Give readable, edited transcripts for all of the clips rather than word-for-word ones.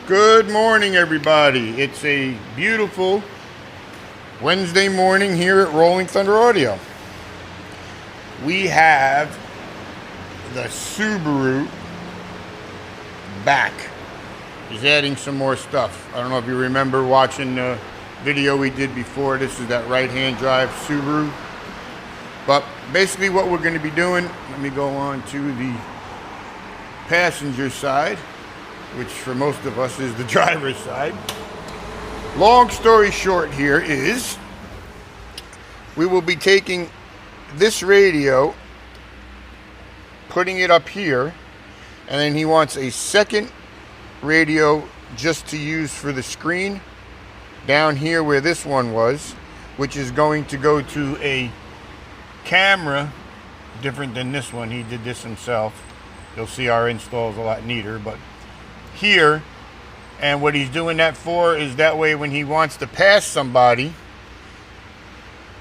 Good morning, everybody. It's a beautiful Wednesday morning here at Rolling Thunder Audio. We have the Subaru back. He's adding some more stuff. I don't know if you remember watching the video we did before. This is that right-hand drive Subaru. But basically what we're going to be doing, let me go on to the passenger side, which for most of us is the driver's side. Long story short here is we will be taking this radio, putting it up here, and then he wants a second radio just to use for the screen down here where this one was, which is going to go to a camera different than this one. He did this himself. You'll see our install is a lot neater, but here, and what he's doing that for is that way when he wants to pass somebody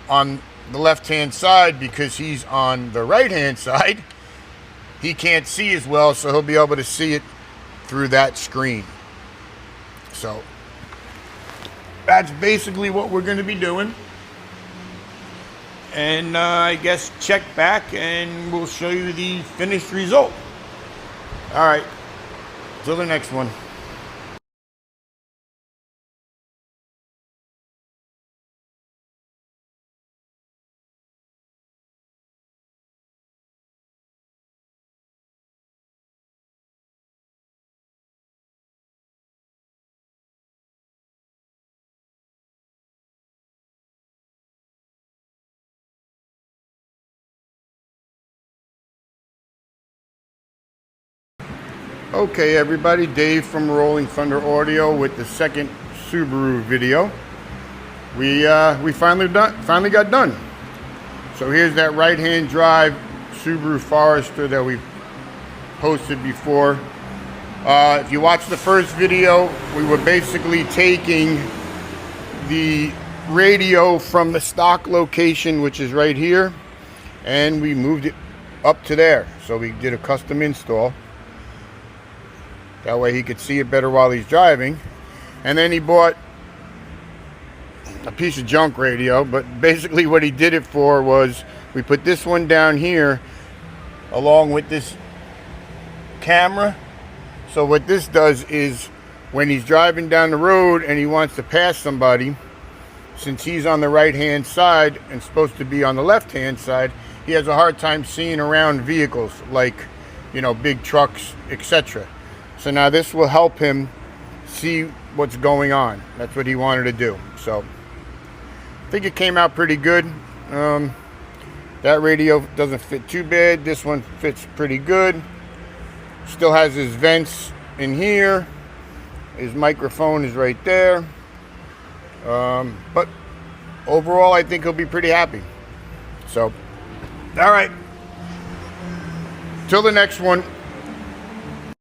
on the left hand side, because he's on the right hand side, he can't see as well, so he'll be able to see it through that screen. So that's basically what we're going to be doing, and I guess check back and we'll show you the finished result. All right, till the next one. Okay, everybody, Dave from Rolling Thunder Audio with the second Subaru video. We finally got done. So here's that right-hand drive Subaru Forester that we posted before. If you watched the first video, we were basically taking the radio from the stock location, which is right here, and we moved it up to there. So we did a custom install. That way he could see it better while he's driving. And then he bought a piece of junk radio, but basically what he did it for was we put this one down here along with this camera. So what this does is when he's driving down the road and he wants to pass somebody, since he's on the right hand side and supposed to be on the left hand side, he has a hard time seeing around vehicles like, big trucks, etc. So now this will help him see what's going on. That's what he wanted to do. So I think it came out pretty good. That radio doesn't fit too bad. This one fits pretty good. Still has his vents in here. His microphone is right there. But overall, I think he'll be pretty happy. So, all right. Till the next one.